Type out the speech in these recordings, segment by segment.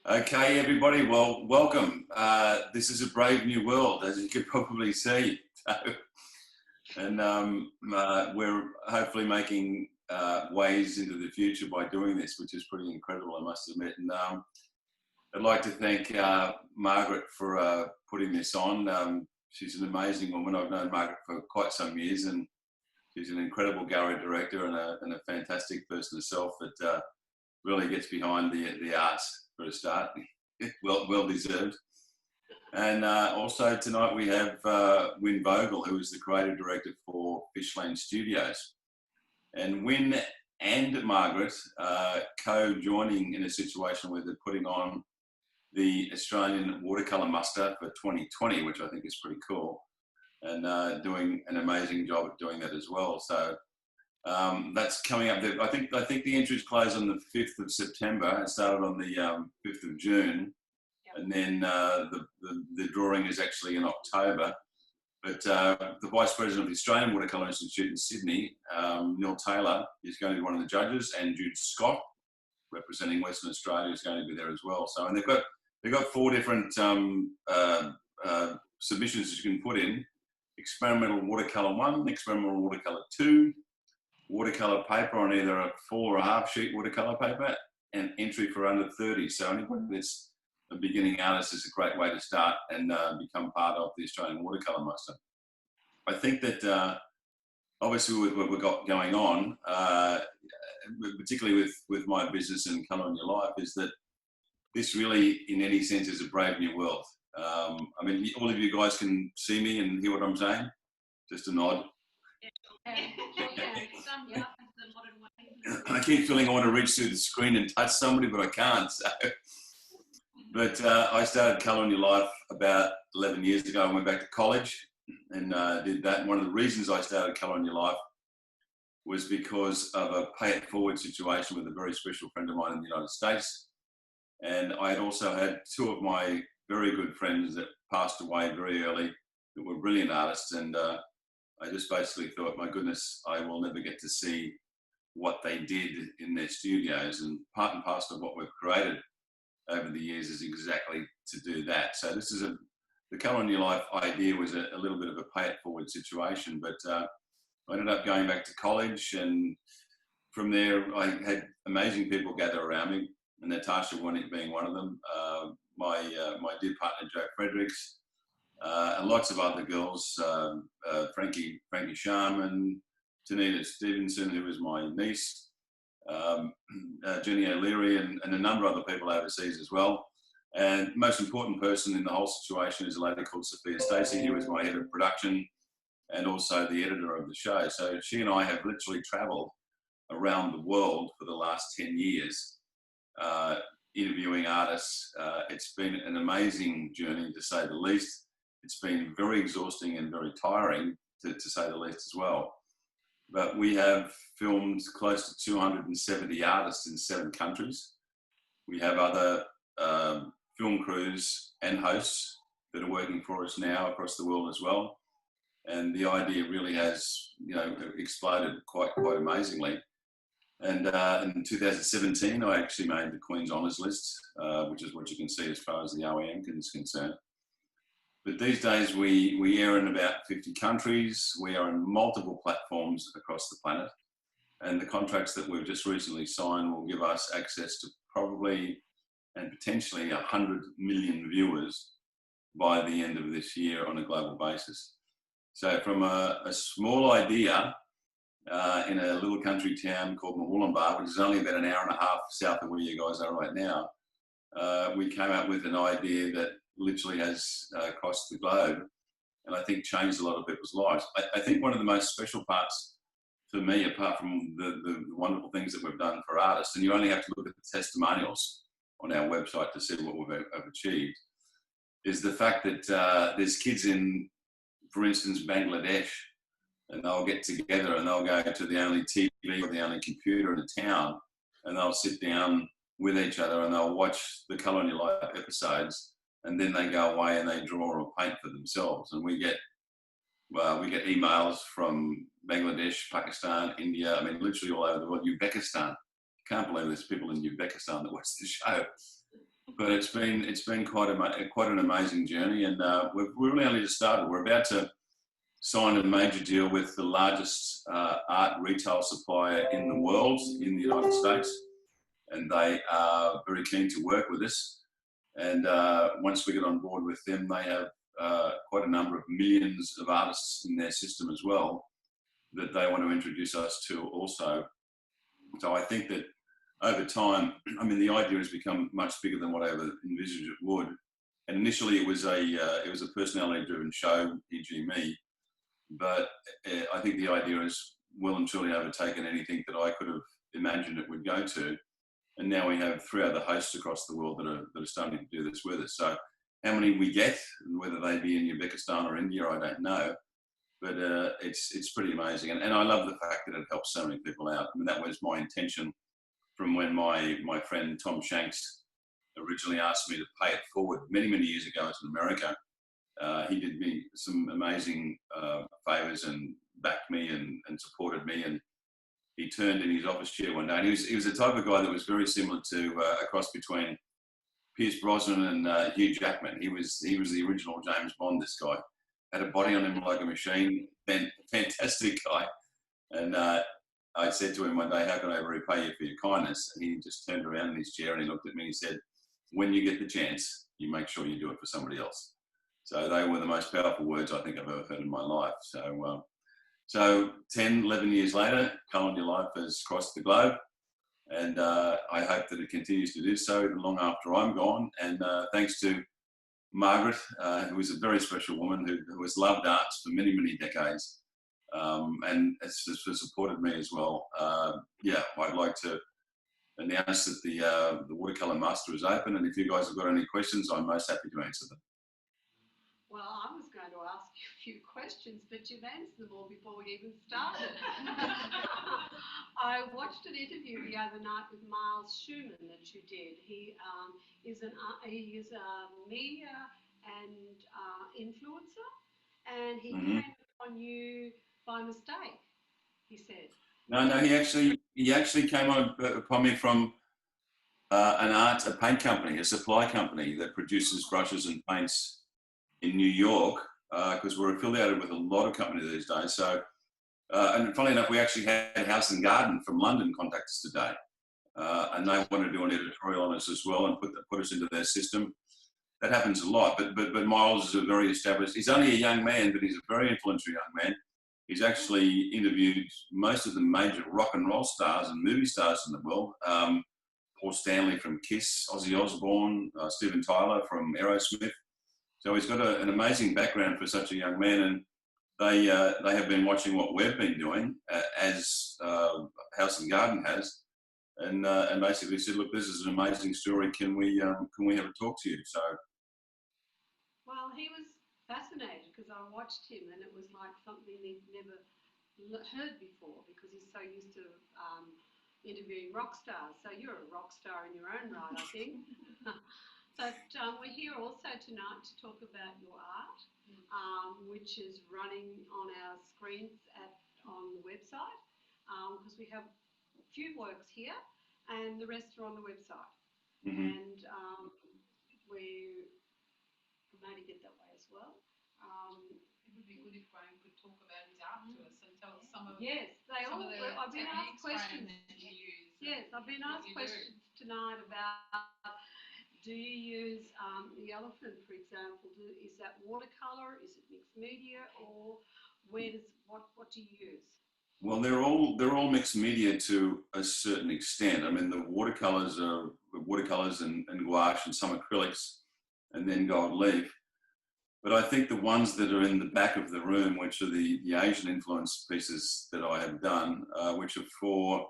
Okay, everybody, well, welcome. This is a brave new world, as you could probably see. And we're hopefully making ways into the future by doing this, which is pretty incredible, I must admit. And I'd like to thank Margaret for putting this on. She's an amazing woman. I've known Margaret for quite some years, and she's an incredible gallery director and a fantastic person herself that really gets behind the arts for a start. well deserved. And also tonight we have Wyn Vogel, who is the creative director for Fishland Studios. And Wyn and Margaret co-joining in a situation where they're putting on the Australian watercolour muster for 2020, which I think is pretty cool, and doing an amazing job at doing that as well. So that's coming up. I think the entries close on the 5th of September. It started on the 5th of June, and then the drawing is actually in October. But the Vice President of the Australian Watercolour Institute in Sydney, Neil Taylor, is going to be one of the judges, and Jude Scott, representing Western Australia, is going to be there as well. So, and they've got 4 different submissions that you can put in: experimental watercolour 1, experimental watercolour 2, watercolour paper on either a full or a half sheet watercolour paper, and entry for under 30. So anybody that's a beginning artist is a great way to start and become part of the Australian Watercolour Muster. I think that obviously with what we've got going on, particularly with my business and Colour on Your Life, is that this really, in any sense, is a brave new world. I mean, all of you guys can see me and hear what I'm saying? Just a nod. I keep feeling I want to reach through the screen and touch somebody, but I can't. So. But I started Colour on Your Life about 11 years ago. I went back to college and did that. And one of the reasons I started Colour on Your Life was because of a pay-it-forward situation with a very special friend of mine in the United States. And I had also had 2 of my very good friends that passed away very early that were brilliant artists. And I just basically thought, my goodness, I will never get to see what they did in their studios. And part and parcel of what we've created over the years is exactly to do that. So this is the Colour on Your Life idea was a little bit of a pay-it-forward situation, but I ended up going back to college, and from there I had amazing people gather around me, and Natasha Warnick being one of them, my dear partner Joe Fredericks, and lots of other girls, Frankie Sharman, Tanita Stevenson, who was my niece, Jenny O'Leary, and a number of other people overseas as well. And most important person in the whole situation is a lady called Sophia Stacey, who is my head of production and also the editor of the show. So she and I have literally travelled around the world for the last 10 years, interviewing artists. It's been an amazing journey, to say the least. It's been very exhausting and very tiring, to say the least as well. But we have filmed close to 270 artists in 7 countries. We have other film crews and hosts that are working for us now across the world as well. And the idea really has, exploded quite amazingly. And in 2017, I actually made the Queen's Honours List, which is what you can see as far as the OEM is concerned. But these days we air in about 50 countries. We are in multiple platforms across the planet. And the contracts that we've just recently signed will give us access to probably and potentially 100 million viewers by the end of this year on a global basis. So from a small idea in a little country town called Murwillumbah, which is only about an hour and a half south of where you guys are right now, we came up with an idea that literally has crossed the globe, and I think changed a lot of people's lives. I think one of the most special parts for me, apart from the wonderful things that we've done for artists, and you only have to look at the testimonials on our website to see what we've achieved, is the fact that there's kids in, for instance, Bangladesh, and they'll get together and they'll go to the only TV or the only computer in the town, and they'll sit down with each other and they'll watch the Colour on Your Life episodes, and then they go away and they draw or paint for themselves. And we get emails from Bangladesh, Pakistan, India, I mean, literally all over the world, Uzbekistan. Can't believe there's people in Uzbekistan that watch the show. But it's been quite an amazing journey, and we're really only just started. We're about to sign a major deal with the largest art retail supplier in the world, in the United States, and they are very keen to work with us. And once we get on board with them, they have quite a number of millions of artists in their system as well that they want to introduce us to also. So I think that over time, I mean, the idea has become much bigger than what I ever envisaged it would. And initially, it was a personality-driven show, e.g., me. But I think the idea has well and truly overtaken anything that I could have imagined it would go to. And now we have 3 other hosts across the world that are starting to do this with us. So how many we get, whether they be in Uzbekistan or India, I don't know. But it's pretty amazing. And I love the fact that it helps so many people out. I mean, that was my intention from when my friend Tom Shanks originally asked me to pay it forward many, many years ago in America. He did me some amazing favours and backed me and supported me. And he turned in his office chair one day, and he was the type of guy that was very similar to a cross between Pierce Brosnan and Hugh Jackman. He was the original James Bond. This guy had a body on him like a machine. Fantastic guy. And I said to him one day, "How can I repay you for your kindness?" And he just turned around in his chair and he looked at me and he said, "When you get the chance, you make sure you do it for somebody else." So they were the most powerful words I think I've ever heard in my life. So 10, 11 years later, Colour Your Life has crossed the globe, and I hope that it continues to do so even long after I'm gone. And thanks to Margaret, who is a very special woman who has loved arts for many, many decades, and has supported me as well. Yeah, I'd like to announce that the watercolour master is open, and if you guys have got any questions, I'm most happy to answer them. Well, I was going to ask you a few questions, but you've answered them all before we even started. I watched an interview the other night with Miles Schumann that you did. He is a media and influencer, and he came upon you by mistake, he said. No, he actually came upon me from a paint company, a supply company that produces brushes and paints in New York, because we're affiliated with a lot of companies these days. So, and funnily enough, we actually had House and Garden from London contact us today, and they want to do an editorial on us as well and put us into their system. That happens a lot. But Miles is a very established. He's only a young man, but he's a very influential young man. He's actually interviewed most of the major rock and roll stars and movie stars in the world. Paul Stanley from Kiss, Ozzy Osbourne, Steven Tyler from Aerosmith. So he's got an amazing background for such a young man, and they have been watching what we've been doing as House and Garden has, and basically said, "Look, this is an amazing story. Can we have a talk to you?" So, well, he was fascinated because I watched him, and it was like something he'd never heard before because he's so used to interviewing rock stars. So you're a rock star in your own right, I think. But we're here also tonight to talk about your art, which is running on our screens on the website, because we have a few works here and the rest are on the website. And we're promoting it that way as well. It would be good if Graeme could talk about his art to us and tell us some of I've been asked questions. Yes, I've been asked questions tonight about, do you use the elephant, for example? Is that watercolour? Is it mixed media, or what do you use? well, they're all mixed media to a certain extent. I mean, the watercolours are watercolours and gouache and some acrylics, and then gold leaf. But I think the ones that are in the back of the room, which are the Asian influence pieces that I have done, which are for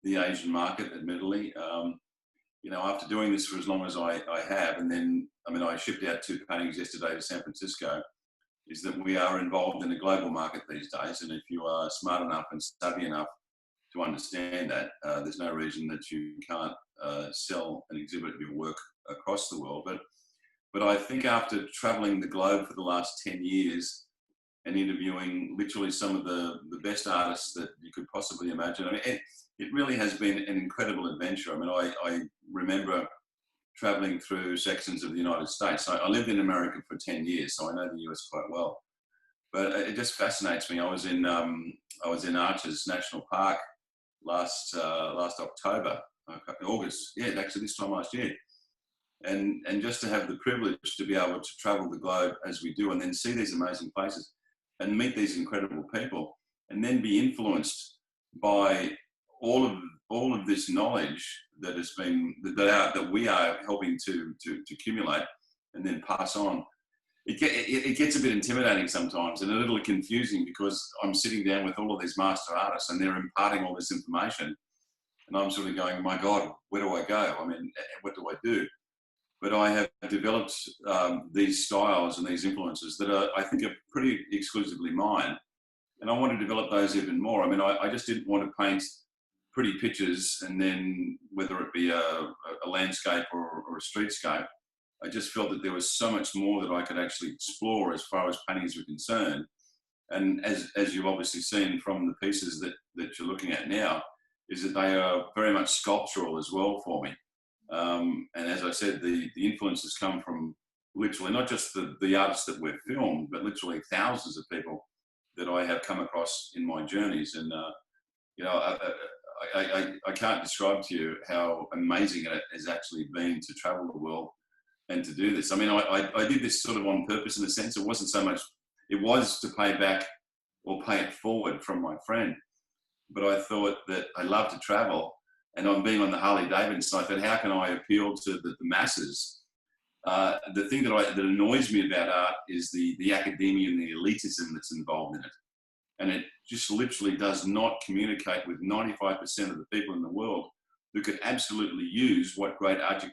the Asian market, admittedly. After doing this for as long as I have, and then, I shipped out 2 paintings yesterday to San Francisco, is that we are involved in a global market these days. And if you are smart enough and savvy enough to understand that, there's no reason that you can't sell and exhibit your work across the world. But I think after traveling the globe for the last 10 years and interviewing literally some of the best artists that you could possibly imagine, it really has been an incredible adventure. I remember traveling through sections of the United States. I lived in America for 10 years, so I know the US quite well. But it just fascinates me. I was in Arches National Park last October, August. Yeah, actually this time last year. And just to have the privilege to be able to travel the globe as we do, and then see these amazing places and meet these incredible people, and then be influenced by all of this knowledge that has been that we are helping to accumulate and then pass on. It gets a bit intimidating sometimes and a little confusing, because I'm sitting down with all of these master artists and they're imparting all this information, and I'm sort of going, my God, where do I go? I mean, what do I do? But I have developed these styles and these influences that I think are pretty exclusively mine, and I want to develop those even more. I mean, I just didn't want to paint pretty pictures and then, whether it be a landscape or a streetscape, I just felt that there was so much more that I could actually explore as far as paintings were concerned. And as you've obviously seen from the pieces that you're looking at now, is that they are very much sculptural as well for me. And as I said, the influences come from literally not just the artists that we've filmed, but literally thousands of people that I have come across in my journeys. And, I can't describe to you how amazing it has actually been to travel the world and to do this. I mean, I did this sort of on purpose in a sense. It wasn't so much, it was to pay back or pay it forward from my friend. But I thought that I love to travel, and I'm being on the Harley Davidson, I thought, how can I appeal to the masses? The thing that annoys me about art is the academia and the elitism that's involved in it. And it just literally does not communicate with 95% of the people in the world who could absolutely use what great art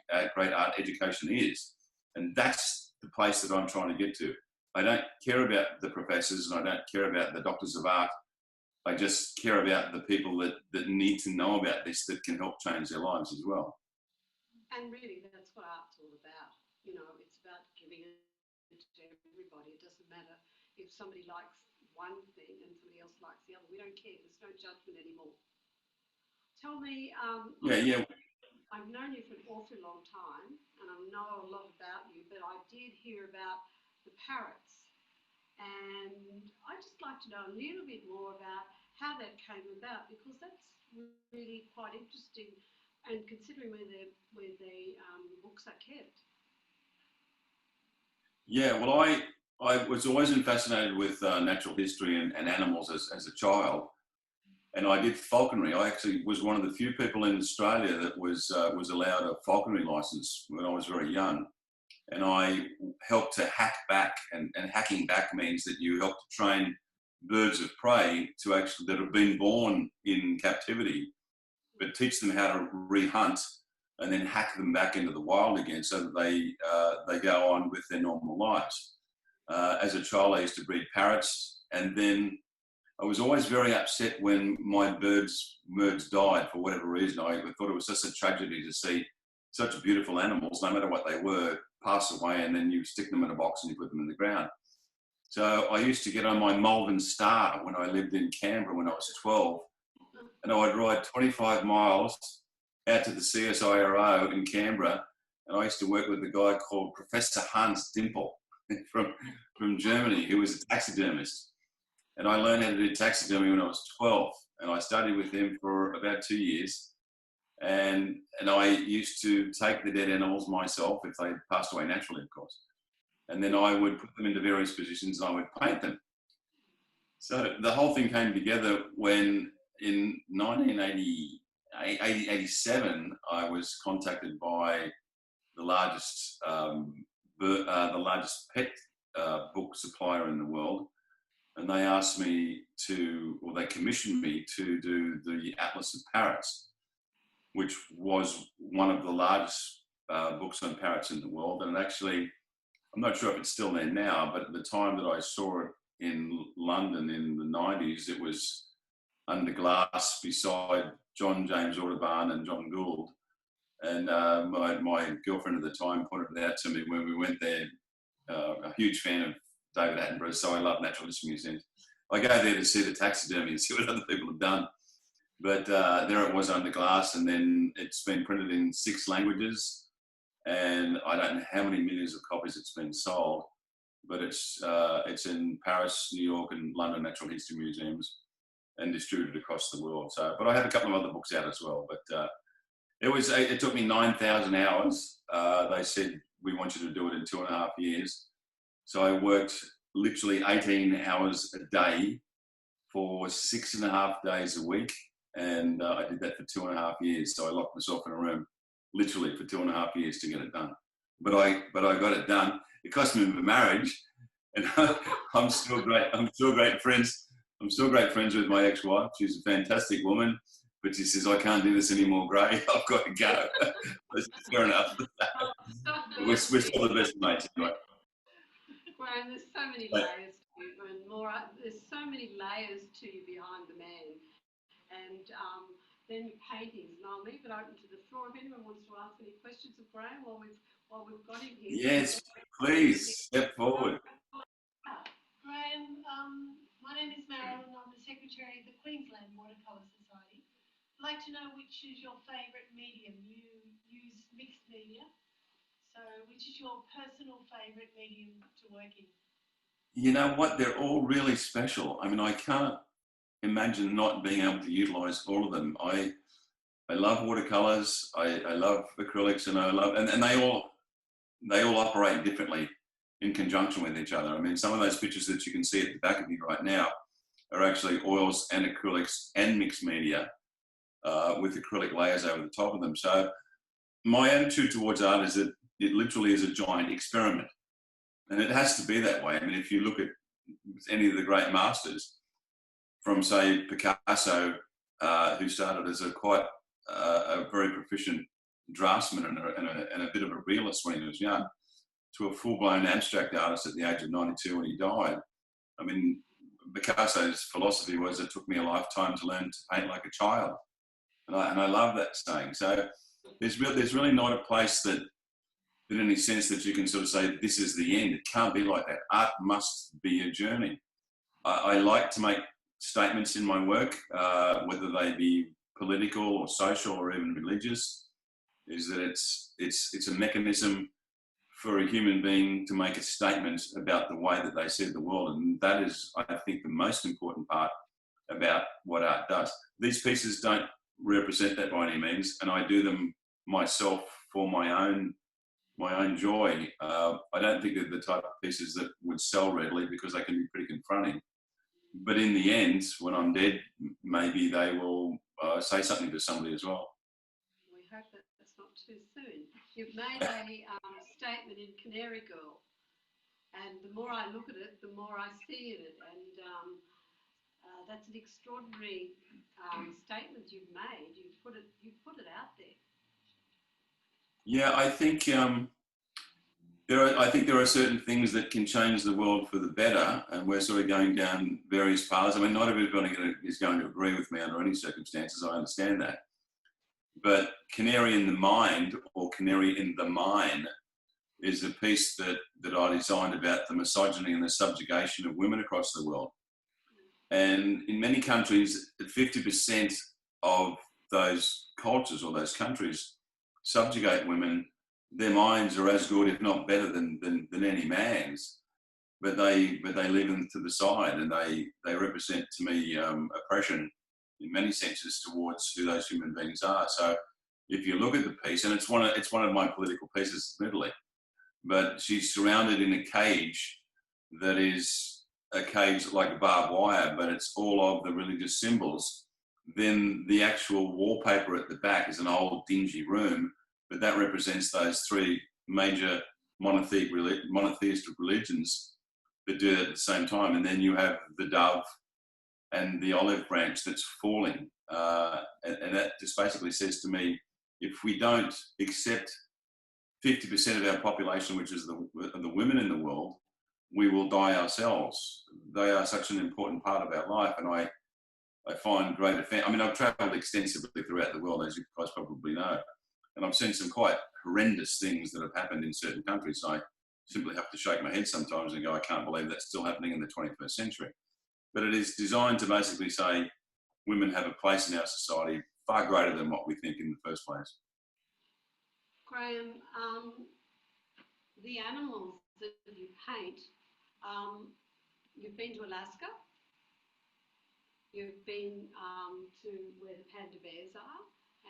education is. And that's the place that I'm trying to get to. I don't care about the professors, and I don't care about the doctors of art. I just care about the people that need to know about this, that can help change their lives as well. And really, that's what art's all about. You know, it's about giving it to everybody. It doesn't matter if somebody likes one thing and somebody else likes the other. We don't care. There's no judgment anymore. Tell me, Yeah. I've known you for an awfully long time, and I know a lot about you, but I did hear about the parrots. And I'd just like to know a little bit more about how that came about, because that's really quite interesting, and considering where the books are kept. Yeah, well, I was always fascinated with natural history and animals as a child. And I did falconry. I actually was one of the few people in Australia that was allowed a falconry license when I was very young. And I helped to hack back, and hacking back means that you help to train birds of prey to actually that have been born in captivity, but teach them how to rehunt and then hack them back into the wild again, so that they go on with their normal lives. As a child, I used to breed parrots, and then I was always very upset when my birds died for whatever reason. I thought it was just a tragedy to see such beautiful animals, no matter what they were, pass away, and then you stick them in a box and you put them in the ground. So I used to get on my Malvern Star when I lived in Canberra when I was 12, and I would ride 25 miles out to the CSIRO in Canberra, and I used to work with a guy called Professor Hans Dimple from Germany, who was a taxidermist. And I learned how to do taxidermy when I was 12, and I studied with him for about 2 years. And I used to take the dead animals myself, if they passed away naturally, of course. And then I would put them into various positions and I would paint them. So the whole thing came together when in 1987, I was contacted by the largest pet book supplier in the world. And they asked me they commissioned me to do the Atlas of Parrots, which was one of the largest books on parrots in the world. And actually, I'm not sure if it's still there now, but at the time that I saw it in London in the 90s, it was under glass beside John James Audubon and John Gould. And my girlfriend at the time pointed it out to me when we went there, a huge fan of David Attenborough, so I love natural history museums. I go there to see the taxidermy and see what other people have done. But there it was under glass, and then it's been printed in 6 languages. and I don't know how many millions of copies it's been sold, but it's in Paris, New York, and London Natural History Museums, and distributed across the world. So, but I have a couple of other books out as well. But it took me 9,000 hours. They said we want you to do it in 2.5 years. So I worked literally 18 hours a day for 6.5 days a week, and I did that for 2.5 years. So I locked myself in a room literally for 2.5 years to get it done. But I got it done. It cost me my marriage, and I'm still great friends. I'm still great friends with my ex-wife. She's a fantastic woman, but she says, I can't do this anymore, Gray. I've got to go. Fair enough. We're still the best mates anyway. Graeme, there's so many layers to you, and there's so many layers to you behind the man. And then your paintings, and I'll leave it open to the floor if anyone wants to ask any questions of Graeme while we've got him here. Yes, please step forward. Graeme, my name is Marilyn. I'm the Secretary of the Queensland Watercolour Society. I'd like to know which is your favourite medium. You use mixed media, so which is your personal favourite medium to work in? You know what? They're all really special. I mean, I can't imagine not being able to utilise all of them. I love watercolours. I love acrylics, and and they all operate differently in conjunction with each other. I mean, some of those pictures that you can see at the back of you right now are actually oils and acrylics and mixed media with acrylic layers over the top of them. So my attitude towards art is that it literally is a giant experiment, and it has to be that way. I mean, if you look at any of the great masters, from say Picasso, who started as a very proficient draftsman and a bit of a realist when he was young, to a full-blown abstract artist at the age of 92 when he died. I mean, Picasso's philosophy was, it took me a lifetime to learn to paint like a child. And I love that saying. So there's really not a place that in any sense that you can sort of say, this is the end. It can't be like that. Art must be a journey. I like to make statements in my work, whether they be political or social or even religious, is that it's a mechanism for a human being to make a statement about the way that they see the world. And that is, I think, the most important part about what art does. These pieces don't represent that by any means, and I do them myself for my own joy. I don't think they're the type of pieces that would sell readily because they can be pretty confronting. But in the end, when I'm dead, maybe they will say something to somebody as well. We hope that that's not too soon. You've made a statement in Canary Girl, and the more I look at it, the more I see in it, and that's an extraordinary statement you've made. You've put it out there. Yeah, I think there are certain things that can change the world for the better, and we're sort of going down various paths. I mean, not everybody is going to agree with me under any circumstances. I understand that. But Canary in the Mind, or Canary in the Mine, is a piece that I designed about the misogyny and the subjugation of women across the world. And in many countries, 50% of those cultures or those countries subjugate women. Their minds are as good, if not better, than any man's, but they leave them to the side, and they represent to me oppression in many senses towards who those human beings are. So if you look at the piece, and it's one of my political pieces, admittedly, but she's surrounded in a cage that is a cage like a barbed wire, but it's all of the religious symbols. Then the actual wallpaper at the back is an old dingy room, but that represents those three major monotheistic religions that do it at the same time. And then you have the dove and the olive branch that's falling. And that just basically says to me, if we don't accept 50% of our population, which is the women in the world, we will die ourselves. They are such an important part of our life. And I find great offense. I mean, I've travelled extensively throughout the world, as you guys probably know, and I've seen some quite horrendous things that have happened in certain countries. I simply have to shake my head sometimes and go, I can't believe that's still happening in the 21st century. But it is designed to basically say women have a place in our society far greater than what we think in the first place. Graeme, the animals that you paint, you've been to Alaska, you've been to where the panda bears are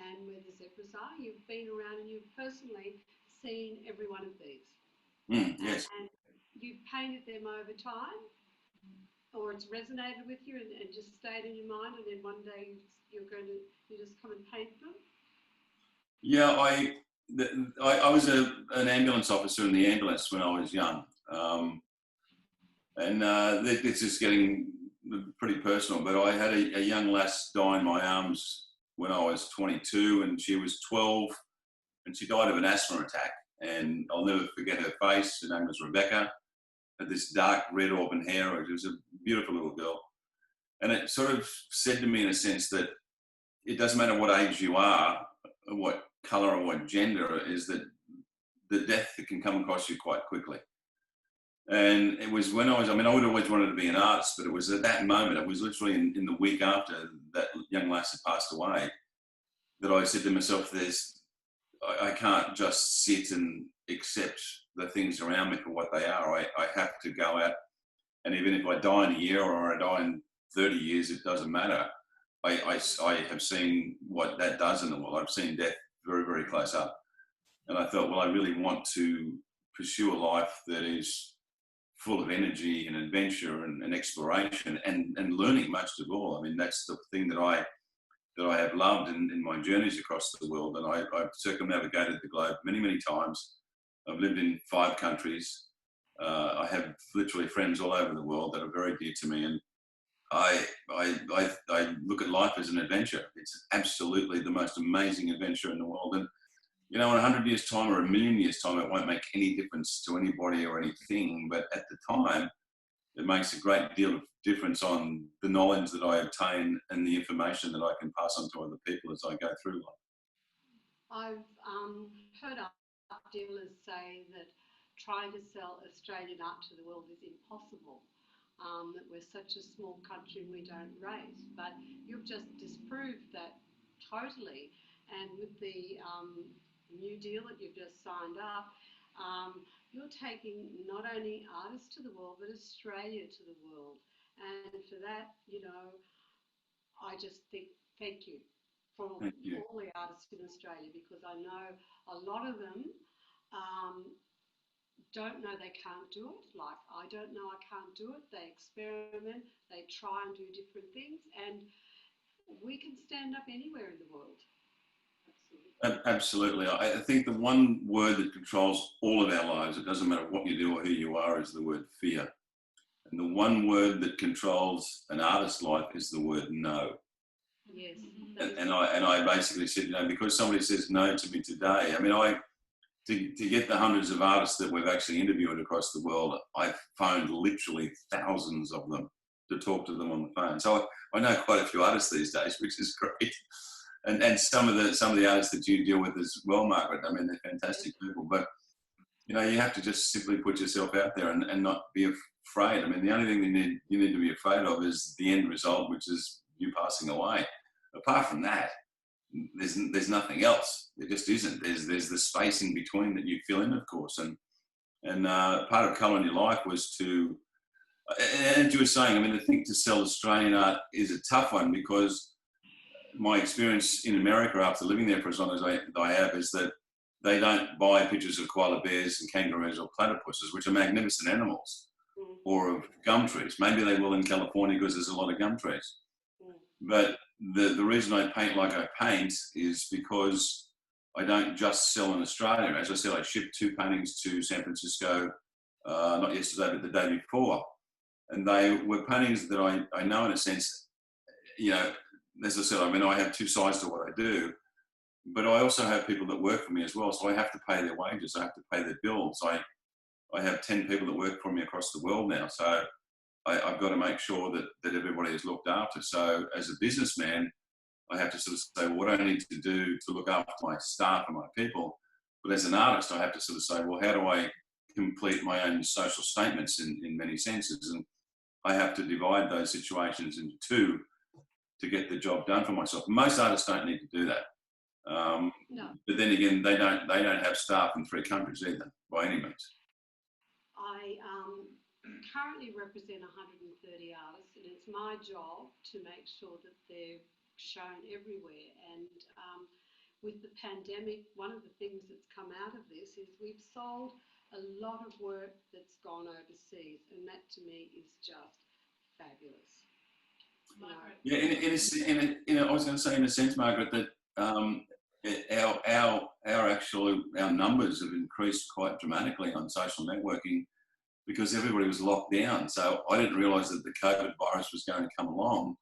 and where the zebras are. You've been around and you've personally seen every one of these. Yes. And you've painted them over time, or it's resonated with you and just stayed in your mind, and then one day you just come and paint them? Yeah, I was an ambulance officer in the ambulance when I was young. It's just getting pretty personal, but I had a young lass die in my arms when I was 22, and she was 12, and she died of an asthma attack. And I'll never forget her face. Her name was Rebecca. Had this dark red auburn hair. It was a beautiful little girl. And it sort of said to me in a sense that it doesn't matter what age you are, or what colour or what gender, is that the death that can come across you quite quickly. And it was when I would always wanted to be an artist, but it was at that moment, it was literally in the week after that young lass had passed away, that I said to myself, I can't just sit and accept the things around me for what they are. I have to go out, and even if I die in a year or I die in 30 years, it doesn't matter. I have seen what that does in the world. I've seen death very, very close up. And I thought, well, I really want to pursue a life that is full of energy and adventure and exploration and learning most of all. I mean, that's the thing that I have loved in my journeys across the world. And I've circumnavigated the globe many, many times. I've lived in 5 countries. I have literally friends all over the world that are very dear to me. And I look at life as an adventure. It's absolutely the most amazing adventure in the world. And, you know, in 100 years' time or a million years' time, it won't make any difference to anybody or anything. But at the time, it makes a great deal of difference on the knowledge that I obtain and the information that I can pass on to other people as I go through life. I've heard art dealers say that trying to sell Australian art to the world is impossible, that we're such a small country and we don't rate. But you've just disproved that totally. And with the new deal that you've just signed up, you're taking not only artists to the world, but Australia to the world. And for that, you know, I just think thank you for all the artists in Australia, because I know a lot of them don't know they can't do it. Like, I don't know I can't do it. They experiment, they try and do different things, and we can stand up anywhere in the world. Absolutely. I think the one word that controls all of our lives, it doesn't matter what you do or who you are, is the word fear. And the one word that controls an artist's life is the word no. Yes. And I basically said, you know, because somebody says no to me today, I mean, to get the hundreds of artists that we've actually interviewed across the world, I've phoned literally thousands of them to talk to them on the phone. So I know quite a few artists these days, which is great. And some of the artists that you deal with as well, Margaret, I mean, they're fantastic people. But, you know, you have to just simply put yourself out there and not be afraid. I mean, the only thing you need to be afraid of is the end result, which is you passing away. Apart from that, there's nothing else. There just isn't. There's the space in between that you fill in, of course. And part of Colour in Your Life was to, and you were saying, I mean, the thing to sell Australian art is a tough one, because my experience in America after living there for as long as I have is that they don't buy pictures of koala bears and kangaroos or platypuses, which are magnificent animals, or of gum trees. Maybe they will in California because there's a lot of gum trees. But the reason I paint like I paint is because I don't just sell in Australia. As I said, I shipped 2 paintings to San Francisco, not yesterday, but the day before. And they were paintings that I know, in a sense, you know, as I said, I mean, I have 2 sides to what I do, but I also have people that work for me as well. So I have to pay their wages. I have to pay their bills. I have 10 people that work for me across the world now. So I've got to make sure that everybody is looked after. So as a businessman, I have to sort of say, well, what do I need to do to look after my staff and my people? But as an artist, I have to sort of say, well, how do I complete my own social statements in many senses? And I have to divide those situations into 2 to get the job done for myself. Most artists don't need to do that. No. But then again, they don't have staff in 3 countries either, by any means. I currently represent 130 artists, and it's my job to make sure that they're shown everywhere. And with the pandemic, one of the things that's come out of this is we've sold a lot of work that's gone overseas, and that to me is just fabulous. Yeah, I was going to say, in a sense, Margaret, that our numbers have increased quite dramatically on social networking because everybody was locked down. So I didn't realise that the COVID virus was going to come along.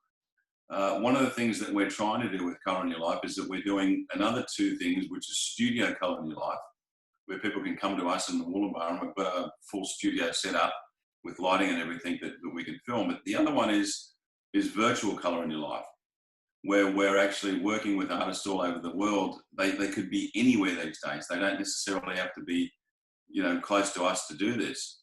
One of the things that we're trying to do with Colour in Your Life is that we're doing another 2 things, which is studio Colour in Your Life, where people can come to us in the Wollongbar, and we've got a full studio set up with lighting and everything that we can film. But the other one is virtual Colour in Your Life, where we're actually working with artists all over the world. They could be anywhere these days. They don't necessarily have to be, close to us to do this.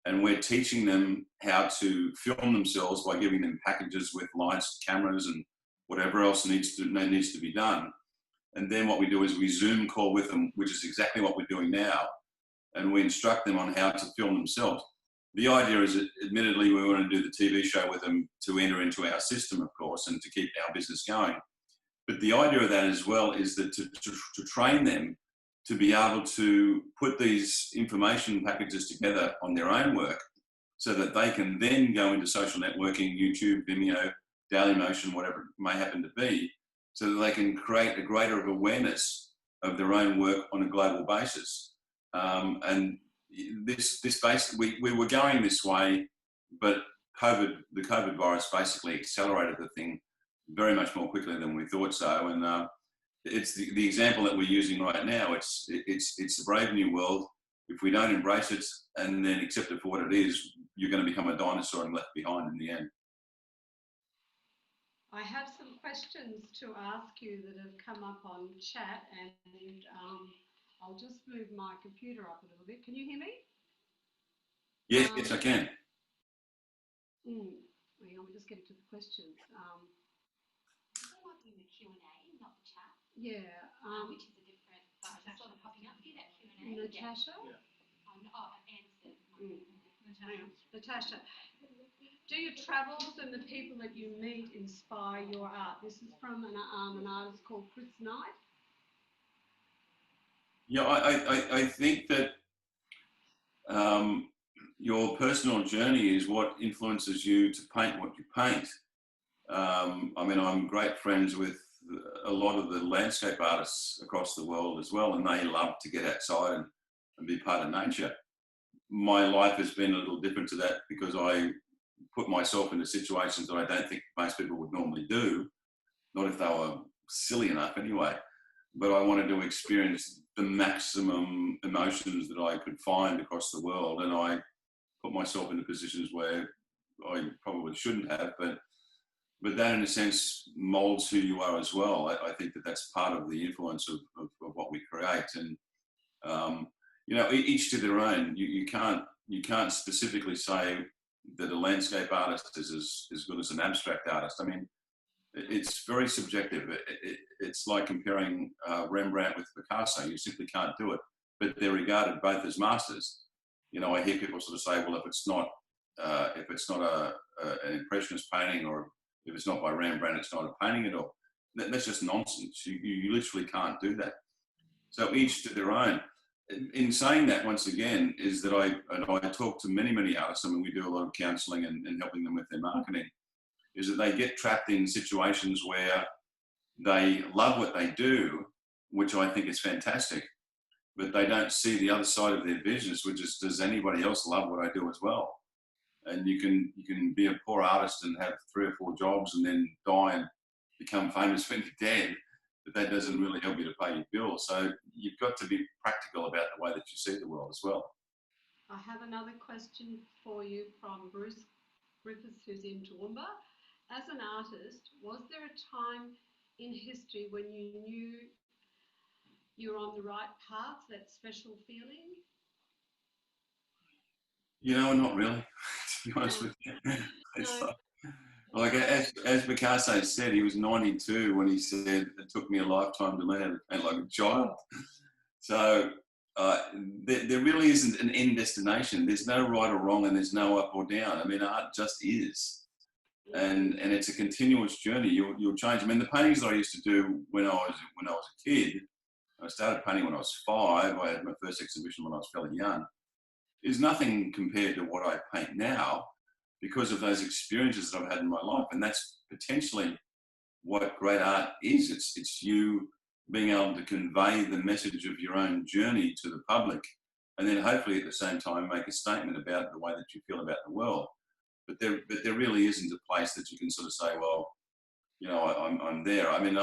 And we're teaching them how to film themselves by giving them packages with lights, cameras, and whatever else needs to be done. And then what we do is we Zoom call with them, which is exactly what we're doing now, and we instruct them on how to film themselves. The idea is that, admittedly, we want to do the TV show with them to enter into our system, of course, and to keep our business going. But the idea of that as well is that to train them to be able to put these information packages together on their own work so that they can then go into social networking, YouTube, Vimeo, Dailymotion, whatever it may happen to be, so that they can create a greater awareness of their own work on a global basis. And this basically, we were going this way, but the COVID virus basically accelerated the thing very much more quickly than we thought so. And it's the example that we're using right now. It's a brave new world. If we don't embrace it and then accept it for what it is, you're going to become a dinosaur and left behind in the end. I have some questions to ask you that have come up on chat, and I'll just move my computer up a little bit. Can you hear me? Yes, I can. Hang on, we'll just get to the questions. In the Q&A, not the chat. Yeah. Which is a different. I saw them popping up here. That Q&A. Natasha. Yeah. Natasha. Do your travels and the people that you meet inspire your art? This is from an artist called Chris Knight. Yeah, I think that your personal journey is what influences you to paint what you paint. I'm great friends with a lot of the landscape artists across the world as well, and they love to get outside and be part of nature. My life has been a little different to that because I put myself into situations that I don't think most people would normally do, not if they were silly enough anyway. But I wanted to experience the maximum emotions that I could find across the world, and I put myself into positions where I probably shouldn't have, but that in a sense molds who you are as well. I think that that's part of the influence of what we create. And each to their own. You can't specifically say that a landscape artist is as good as an abstract artist. I mean, it's very subjective. It's like comparing Rembrandt with Picasso. You simply can't do it, but they're regarded both as masters. I hear people sort of say, well, if it's not an impressionist painting, or if it's not by Rembrandt, it's not a painting at all. That's just nonsense. You literally can't do that. So each to their own. In saying that, once again, is that I talk to many artists. I mean, we do a lot of counselling and helping them with their marketing, is that they get trapped in situations where they love what they do, which I think is fantastic, but they don't see the other side of their business, which is, does anybody else love what I do as well? And you can be a poor artist and have 3 or 4 jobs and then die and become famous when you're dead, but that doesn't really help you to pay your bills. So you've got to be practical about the way that you see the world as well. I have another question for you from Bruce Griffiths, who's in Toowoomba. As an artist, was there a time in history when you knew you were on the right path, that special feeling? Not really, to be honest with you. Like as Picasso said, he was 92 when he said, it took me a lifetime to learn how to paint like a child. So there really isn't an end destination. There's no right or wrong and there's no up or down. I mean, art just is. And it's a continuous journey. You'll change. I mean, the paintings that I used to do when I was a kid, I started painting when I was 5. I had my first exhibition when I was fairly young. Is nothing compared to what I paint now because of those experiences that I've had in my life. And that's potentially what great art is. It's you being able to convey the message of your own journey to the public, and then hopefully at the same time make a statement about the way that you feel about the world. But there really isn't a place that you can sort of say, well, you know, I'm there. I mean,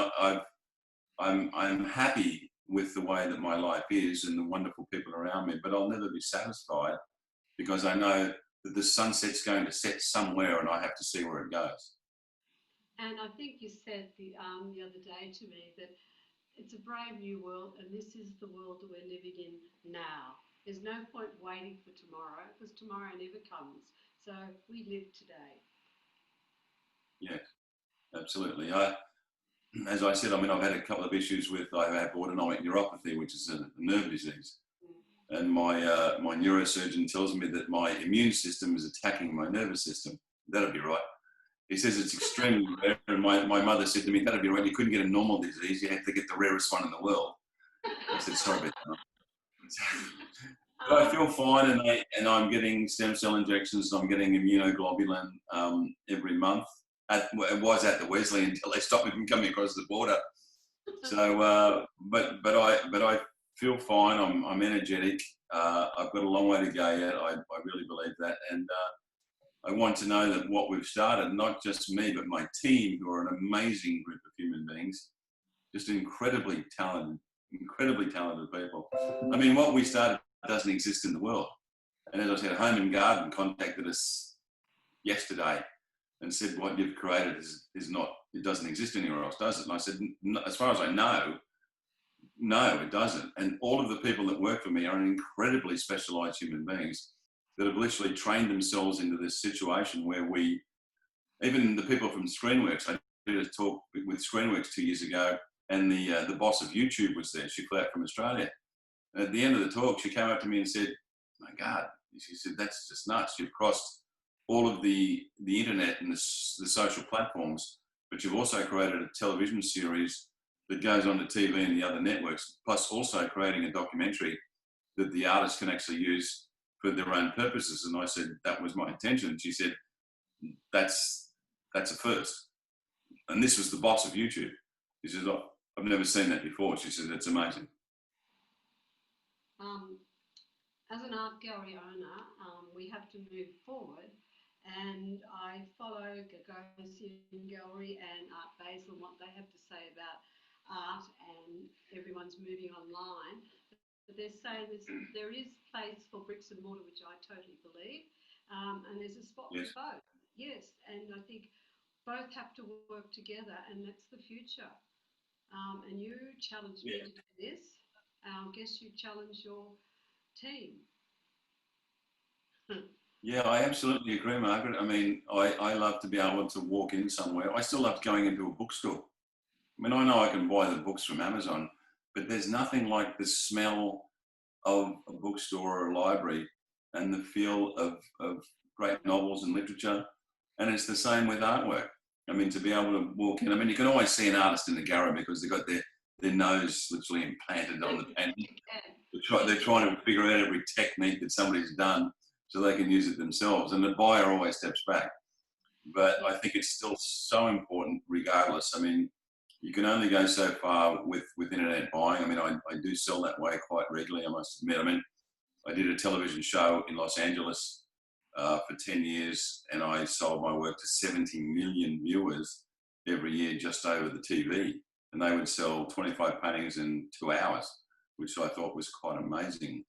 I'm happy with the way that my life is and the wonderful people around me, but I'll never be satisfied because I know that the sunset's going to set somewhere and I have to see where it goes. And I think you said the other day to me that it's a brave new world, and this is the world that we're living in now. There's no point waiting for tomorrow because tomorrow never comes. So we live today. Yes, absolutely. As I said, I mean, I've had a couple of issues with, I have autonomic neuropathy, which is a nerve disease. And my neurosurgeon tells me that my immune system is attacking my nervous system. That'll be right. He says it's extremely rare. And my mother said to me, that'll be right. You couldn't get a normal disease. You have to get the rarest one in the world. I said, sorry about that. But I feel fine, and I'm getting stem cell injections. I'm getting immunoglobulin every month. It was at the Wesley until they stopped me from coming across the border. So, but I feel fine. I'm energetic. I've got a long way to go yet. I really believe that, and I want to know that what we've started, not just me, but my team, who are an amazing group of human beings, just incredibly talented people. I mean, what we started doesn't exist in the world. And as I said, Home and Garden contacted us yesterday and said, what you've created is not, it doesn't exist anywhere else, does it? And I said, no, as far as I know, no, it doesn't. And all of the people that work for me are incredibly specialized human beings that have literally trained themselves into this situation where even the people from Screenworks, I did a talk with Screenworks 2 years ago, and the boss of YouTube was there. She flew out from Australia. And at the end of the talk, she came up to me and said, my God, she said, that's just nuts. You've crossed all of the internet and the social platforms, but you've also created a television series that goes on to TV and the other networks, plus also creating a documentary that the artists can actually use for their own purposes. And I said, that was my intention. And she said, that's a first. And this was the boss of YouTube. She says, oh, I've never seen that before. She said, that's amazing. As an art gallery owner, we have to move forward, and I follow Gagosian Gallery and Art Basel and what they have to say about art, and everyone's moving online. But they're saying there is place for bricks and mortar, which I totally believe, and there's a spot for both. Yes, and I think both have to work together, and that's the future. And you challenged me to do this. I guess you challenge your team. Yeah, I absolutely agree, Margaret. I mean, I love to be able to walk in somewhere. I still love going into a bookstore. I mean, I know I can buy the books from Amazon, but there's nothing like the smell of a bookstore or a library and the feel of great novels and literature. And it's the same with artwork. I mean, to be able to walk in, I mean, you can always see an artist in the gallery because they've got their nose literally implanted on the painting. They're trying to figure out every technique that somebody's done so they can use it themselves. And the buyer always steps back. But I think it's still so important regardless. I mean, you can only go so far with internet buying. I mean, I do sell that way quite regularly, I must admit. I mean, I did a television show in Los Angeles for 10 years, and I sold my work to 70 million viewers every year just over the TV. And they would sell 25 paintings in 2 hours, which I thought was quite amazing.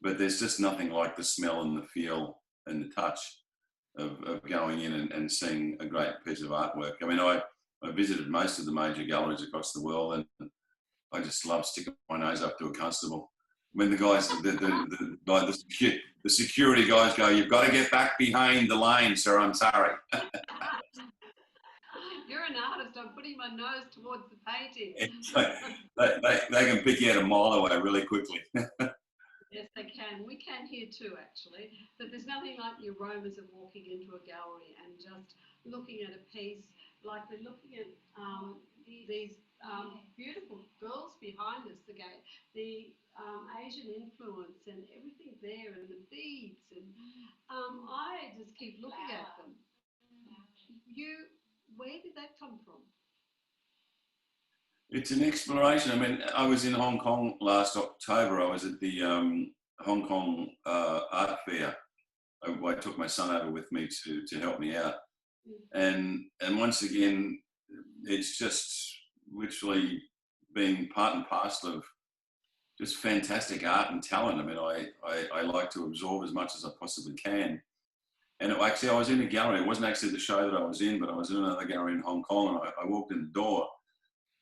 But there's just nothing like the smell and the feel and the touch of going in and seeing a great piece of artwork. I mean, I visited most of the major galleries across the world, and I just love sticking my nose up to a constable. When the guys, the security guys go, you've got to get back behind the lane, sir, I'm sorry. You're an artist. I'm putting my nose towards the painting. They can pick you out a mile away really quickly. Yes, they can. We can here too, actually. But there's nothing like the aromas of walking into a gallery and just looking at a piece, like we're looking at these beautiful girls behind us, the Asian influence and everything there, and the beads, and I just keep looking at them. Where did that come from? It's an exploration. I mean, I was in Hong Kong last October. I was at the Hong Kong art fair. I took my son over with me to help me out. And once again, it's just literally being part and parcel of just fantastic art and talent. I mean, I like to absorb as much as I possibly can. And I was in a gallery. It wasn't actually the show that I was in, but I was in another gallery in Hong Kong, and I walked in the door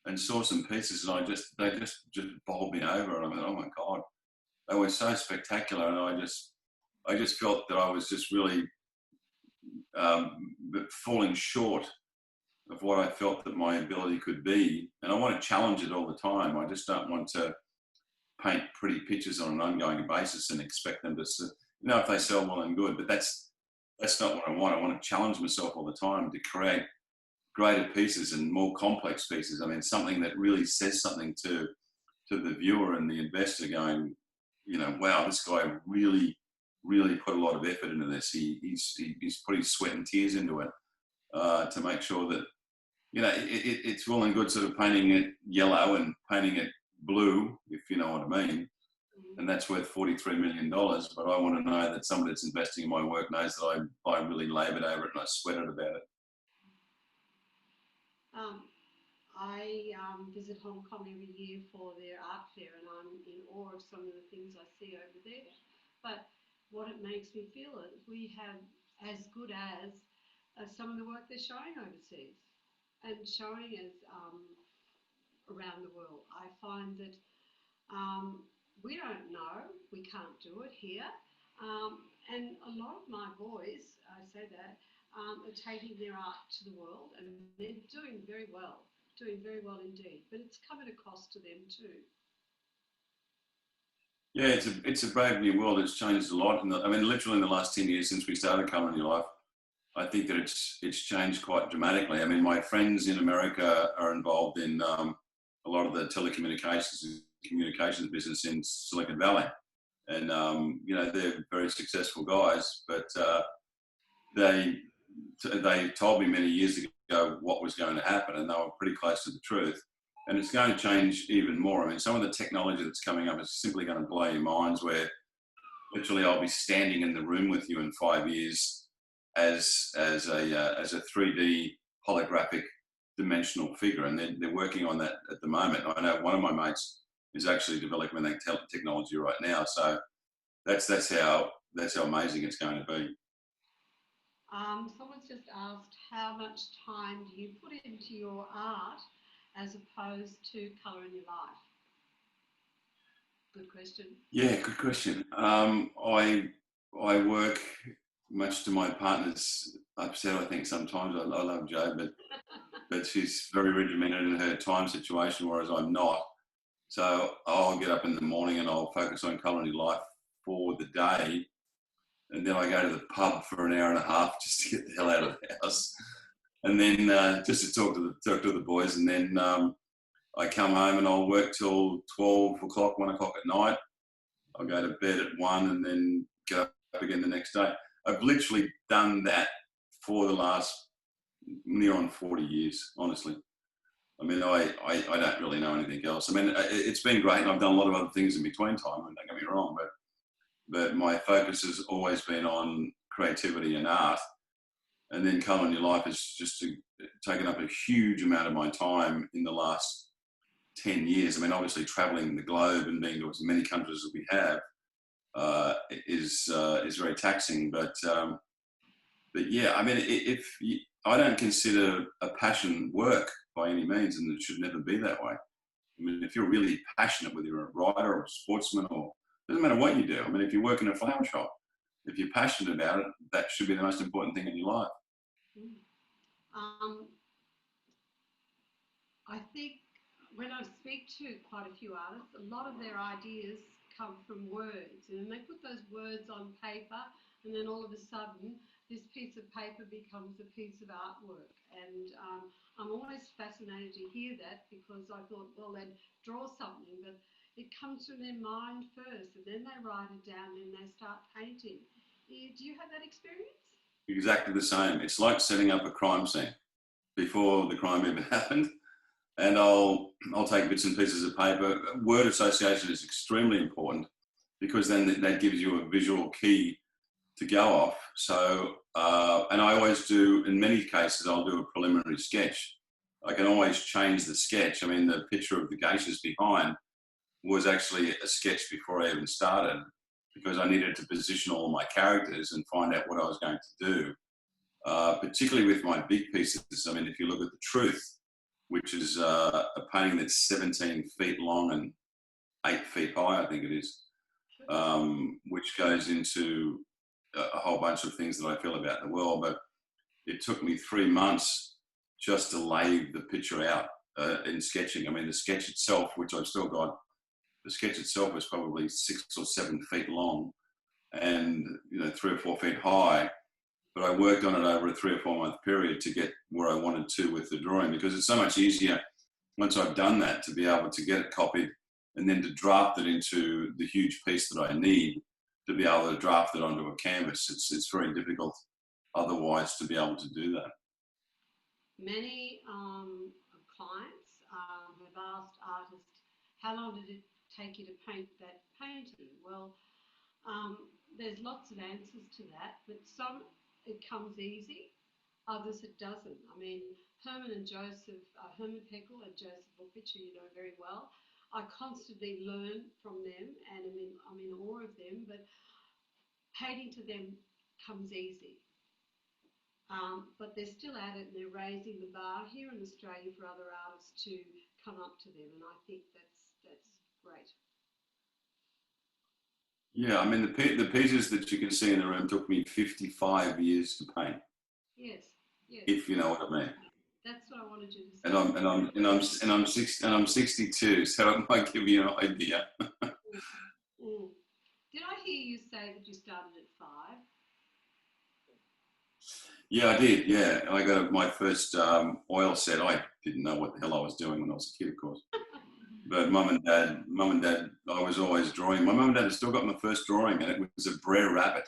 and saw some pieces, and they just bowled me over, and I went, oh my God, they were so spectacular, and I just felt that I was just really falling short of what I felt that my ability could be, and I want to challenge it all the time. I just don't want to paint pretty pictures on an ongoing basis and expect them to, if they sell well and good, but that's not what I want. I want to challenge myself all the time to create greater pieces and more complex pieces. I mean, something that really says something to the viewer and the investor, going, wow, this guy really, really put a lot of effort into this. He's putting sweat and tears into it to make sure that, it's well and good sort of painting it yellow and painting it blue, if you know what I mean. And that's worth $43 million. But I want to know that somebody that's investing in my work knows that I really laboured over it and I sweated about it. I visit Hong Kong every year for their art fair, and I'm in awe of some of the things I see over there. But what it makes me feel is we have as good as some of the work they're showing overseas and showing us around the world. I find that we don't know, we can't do it here. And a lot of my boys, I say that, are taking their art to the world, and they're doing very well indeed. But it's come at a cost to them too. Yeah, it's a brave new world. It's changed a lot. Literally in the last 10 years since we started Colour in Your Life, I think that it's changed quite dramatically. I mean, my friends in America are involved in a lot of the telecommunications and communications business in Silicon Valley. And, they're very successful guys, but they told me many years ago what was going to happen, and they were pretty close to the truth. And it's going to change even more. I mean, some of the technology that's coming up is simply going to blow your minds, where literally I'll be standing in the room with you in 5 years as a 3D holographic dimensional figure. And they're working on that at the moment. I know one of my mates is actually developing that technology right now. So that's how amazing it's going to be. Someone's just asked, how much time do you put into your art as opposed to Colour in Your Life? Good question. Yeah, good question. I work, much to my partner's upset, I think sometimes. I love Jo, but she's very regimented in her time situation, whereas I'm not. So I'll get up in the morning and I'll focus on Colour in Your Life for the day. And then I go to the pub for an hour and a half just to get the hell out of the house. And then just to talk to the boys. And then I come home and I'll work till 12 o'clock, 1 o'clock at night. I'll go to bed at 1 and then get up again the next day. I've literally done that for the last near on 40 years, honestly. I mean, I don't really know anything else. I mean, it's been great, and I've done a lot of other things in between time, don't get me wrong, but my focus has always been on creativity and art. And then Colour in Your Life has just taken up a huge amount of my time in the last 10 years. I mean, obviously traveling the globe and being to as many countries as we have is very taxing. But yeah, I mean, I don't consider a passion work by any means, and it should never be that way. I mean, if you're really passionate, whether you're a writer or a sportsman, or doesn't matter what you do. I mean, if you work in a flower shop, if you're passionate about it, that should be the most important thing in your life. I think when I speak to quite a few artists, a lot of their ideas come from words, and then they put those words on paper, and then all of a sudden, this piece of paper becomes a piece of artwork. And I'm always fascinated to hear that, because I thought, well, they'd draw something, but it comes from their mind first, and then they write it down, and they start painting. Do you have that experience? Exactly the same. It's like setting up a crime scene before the crime even happened. And I'll take bits and pieces of paper. Word association is extremely important, because then that gives you a visual key to go off. So, and I always do, in many cases, I'll do a preliminary sketch. I can always change the sketch. I mean, the picture of the geishas behind was actually a sketch before I even started, because I needed to position all my characters and find out what I was going to do. Particularly with my big pieces. I mean, if you look at The Truth, which is a painting that's 17 feet long and 8 feet high, I think it is, which goes into a whole bunch of things that I feel about the world. But it took me 3 months just to lay the picture out in sketching. I mean, the sketch itself, which I've still got, the sketch itself was probably 6 or 7 feet long and 3 or 4 feet high. But I worked on it over a 3 or 4 month period to get where I wanted to with the drawing, because it's so much easier once I've done that to be able to get it copied and then to draft it into the huge piece that I need to be able to draft it onto a canvas. It's very difficult otherwise to be able to do that. Many clients have asked artists, how long did it take you to paint that painting? Well, there's lots of answers to that, but some it comes easy, others it doesn't. I mean, Herman Peckel and Joseph Bookich, who you know very well, I constantly learn from them, and I'm in awe of them, but painting to them comes easy. But they're still at it, and they're raising the bar here in Australia for other artists to come up to them, and I think that's great. Yeah, I mean, the pieces that you can see in the room took me 55 years to paint. Yes, yes. If you know what I mean. That's what I wanted you to say. And I'm 62, so it might give you an idea. Did I hear you say that you started at 5? Yeah, I did. Yeah, I got my first oil set. I didn't know what the hell I was doing when I was a kid, of course. But mum and dad, I was always drawing. My mum and dad have still got my first drawing, and it was a Brer Rabbit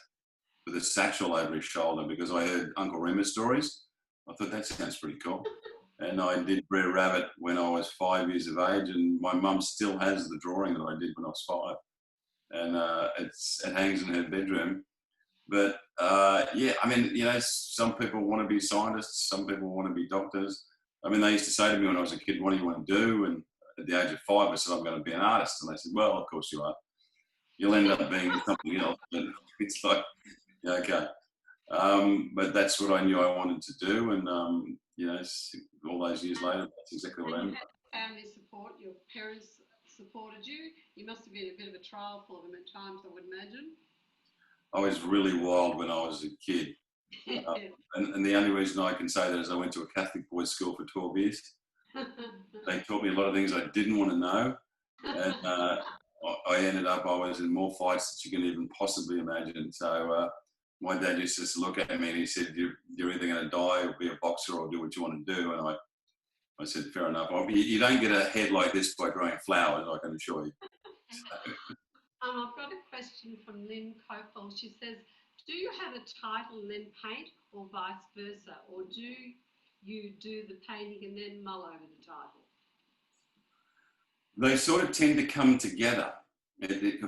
with a satchel over his shoulder, because I heard Uncle Remus stories. I thought that sounds pretty cool. And I did Brer Rabbit when I was 5 years of age, and my mum still has the drawing that I did when I was 5. And it hangs in her bedroom. But yeah, I mean, some people want to be scientists, some people want to be doctors. I mean, they used to say to me when I was a kid, what do you want to do? And at the age of 5, I said, I'm going to be an artist. And they said, well, of course you are. You'll end up being something else. But it's like, yeah, okay. But that's what I knew I wanted to do. And, all those years later, that's exactly what I am. You had family support, your parents supported you. You must have been a bit of a trial for them at times, I would imagine. I was really wild when I was a kid. And the only reason I can say that is I went to a Catholic boys' school for 12 years. They taught me a lot of things I didn't want to know. And I ended up, I was in more fights that you can even possibly imagine. So my dad used to just look at me and he said, you're either going to die or be a boxer or do what you want to do. And I said, fair enough. You don't get a head like this by growing flowers, I can assure you. I've got a question from Lynn Copel. She says, do you have a title and then paint, or vice versa? Or do you do the painting and then mull over the title? They sort of tend to come together,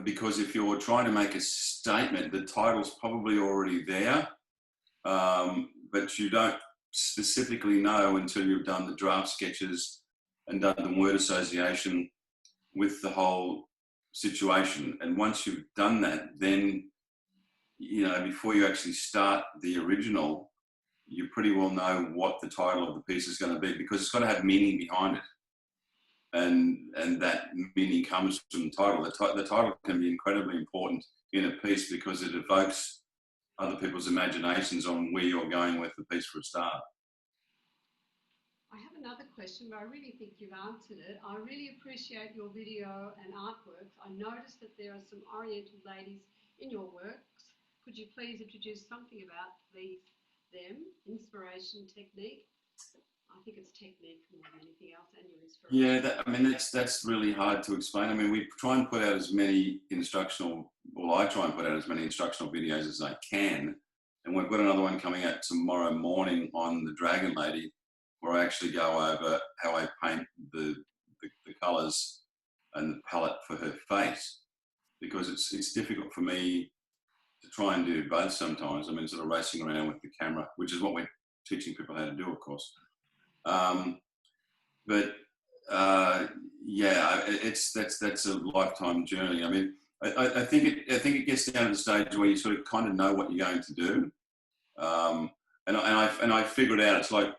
because if you're trying to make a statement, the title's probably already there, but you don't specifically know until you've done the draft sketches and done the word association with the whole situation. And once you've done that, then, before you actually start the original, you pretty well know what the title of the piece is going to be, because it's got to have meaning behind it. And that meaning comes from the title. The title can be incredibly important in a piece because it evokes other people's imaginations on where you're going with the piece for a start. I have another question, but I really think you've answered it. I really appreciate your video and artworks. I noticed that there are some Oriental ladies in your works. Could you please introduce something about them, inspiration, technique? I think it's technique more than anything else, and your inspiration. Yeah, I mean, that's really hard to explain. I mean, we try and put out as many instructional, well, I try and put out as many instructional videos as I can. And we've got another one coming out tomorrow morning on the Dragon Lady, where I actually go over how I paint the colours and the palette for her face, because it's difficult for me to try and do both sometimes. I mean, sort of racing around with the camera, which is what we're teaching people how to do, of course. But yeah, that's a lifetime journey. I mean, I think it gets down to the stage where you sort of kind of know what you're going to do, and I figured out it's like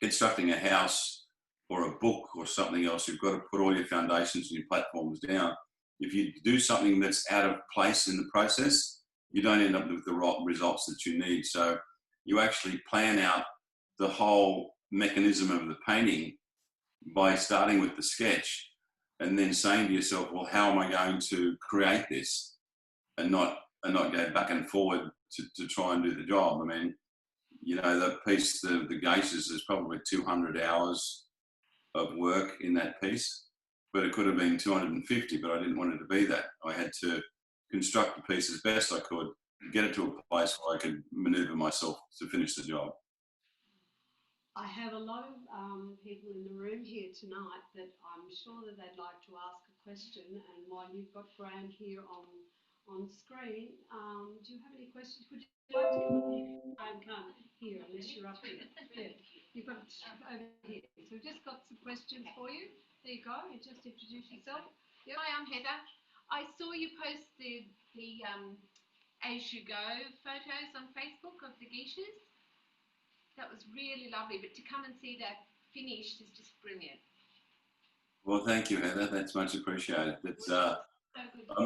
constructing a house or a book or something else. You've got to put all your foundations and your platforms down. If you do something that's out of place in the process, you don't end up with the right results that you need. So you actually plan out the whole mechanism of the painting by starting with the sketch and then saying to yourself, well, how am I going to create this and not go back and forward to try and do the job? I mean, you know, the piece, the geishas, there's probably 200 hours of work in that piece, but it could have been 250, but I didn't want it to be that. I had to construct the piece as best I could, get it to a place where I could maneuver myself to finish the job. I have a lot of people in the room here tonight that I'm sure that they'd like to ask a question, and while you've got Graeme here on screen, do you have any questions? Would you like to come here? Graeme can't hear unless you're up here. Yeah, you've got over here. So we've just got some questions for you. There you go. You just introduce yourself. Yep. Hi, I'm Heather. I saw you posted the as you go photos on Facebook of the geishas. That was really lovely, but to come and see that finished is just brilliant. Well, thank you, Heather. That's much appreciated. It's, I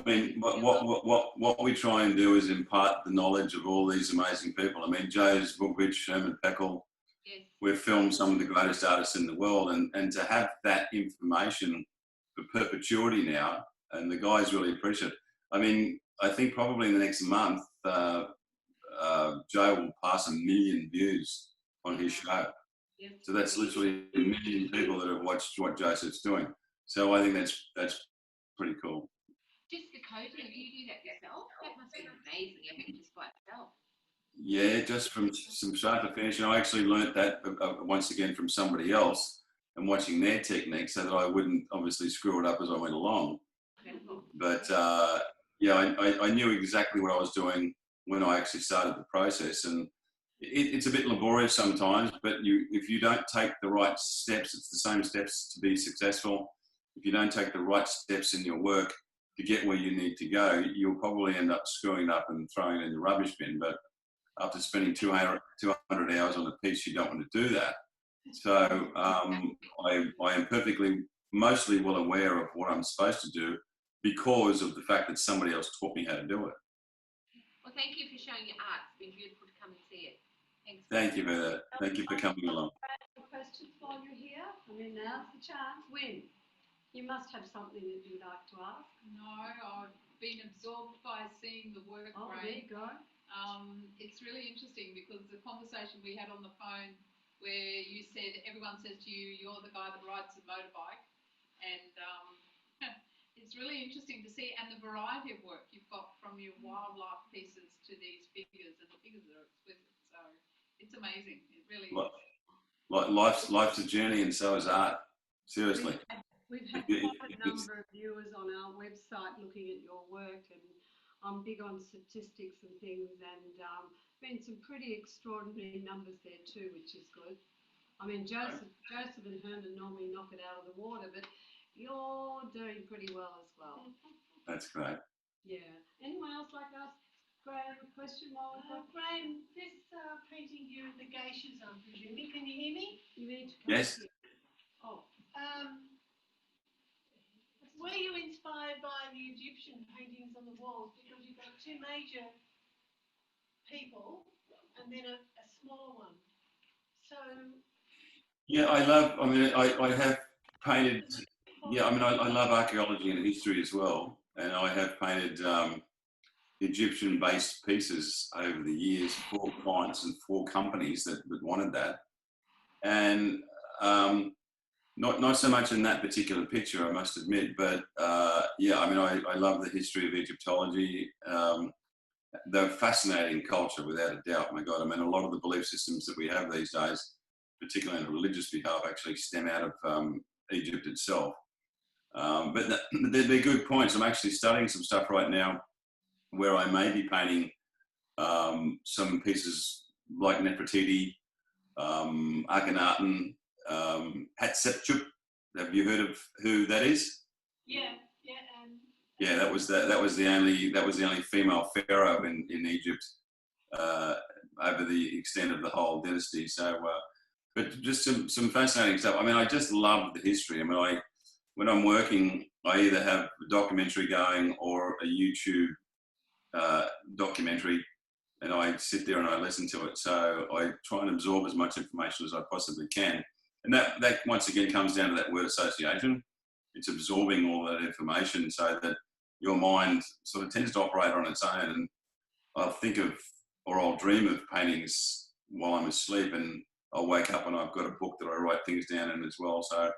mean, what we try and do is impart the knowledge of all these amazing people. I mean, Joe's Bookridge, Sherman Peckle. Yes. We've filmed some of the greatest artists in the world, and to have that information for perpetuity now, and the guys really appreciate it. I mean, I think probably in the next month, Joe will pass 1 million views on his show. Yes. So that's literally 1 million people that have watched what Joseph's doing. So I think that's pretty cool. Just the coding, you do that yourself? That must be amazing effort just by itself. Yeah, just from start to finish. And I actually learnt that once again from somebody else and watching their technique so that I wouldn't obviously screw it up as I went along. Incredible. But yeah, I knew exactly what I was doing when I actually started the process. And it's a bit laborious sometimes, but if you don't take the right steps, it's the same steps to be successful. If you don't take the right steps in your work to get where you need to go, you'll probably end up screwing it up and throwing it in the rubbish bin. But after spending 200 hours on a piece, you don't want to do that. So I am mostly well aware of what I'm supposed to do because of the fact that somebody else taught me how to do it. Well, thank you for showing your art. It's been beautiful to come and see it. Thanks. Thank you for that. Thank you for coming along. Questions while you're here? I mean, now's the chance. Win. You must have something that you'd like to ask. No, I've been absorbed by seeing the work. Oh, there you go. It's really interesting because the conversation we had on the phone where you said everyone says to you, you're the guy that rides a motorbike, and it's really interesting to see, and the variety of work you've got from your wildlife pieces to these figures, and the figures are exquisite. So it's amazing. It really is. Life's a journey, and so is art. Seriously. We've had quite a number of viewers on our website looking at your work, and I'm big on statistics and things, and been some pretty extraordinary numbers there too, which is good. I mean, Joseph and Herman normally knock it out of the water, but you're doing pretty well as well. That's great. Yeah. Anyone else like to ask Graeme a question while we've got Graeme, this painting here of the geishas, I'm presuming. Can you hear me? you need to come Yes. here. Oh. Were you inspired by the Egyptian paintings on the walls? Because you've got two major people and then a smaller one. So Yeah, I love. I mean, I have painted. Yeah, I mean, I love archaeology and history as well, and I have painted Egyptian-based pieces over the years for clients and for companies that wanted that. And not so much in that particular picture, I must admit, but yeah, I mean, I love the history of Egyptology. They're fascinating culture, without a doubt. My God, I mean, a lot of the belief systems that we have these days, particularly in a religious behalf, actually stem out of Egypt itself. But they're good points. I'm actually studying some stuff right now where I may be painting some pieces like Nefertiti, Akhenaten, Hatshepsut. Have you heard of who that is? Yeah, yeah. Yeah, that was the only female pharaoh in Egypt over the extent of the whole dynasty. So, but just some fascinating stuff. I mean, I just love the history. I mean, when I'm working, I either have a documentary going or a YouTube documentary, and I sit there and I listen to it. So I try and absorb as much information as I possibly can. And that once again comes down to that word association. It's absorbing all that information so that your mind sort of tends to operate on its own. And I'll think of, or I'll dream of paintings while I'm asleep, and I'll wake up and I've got a book that I write things down in as well. So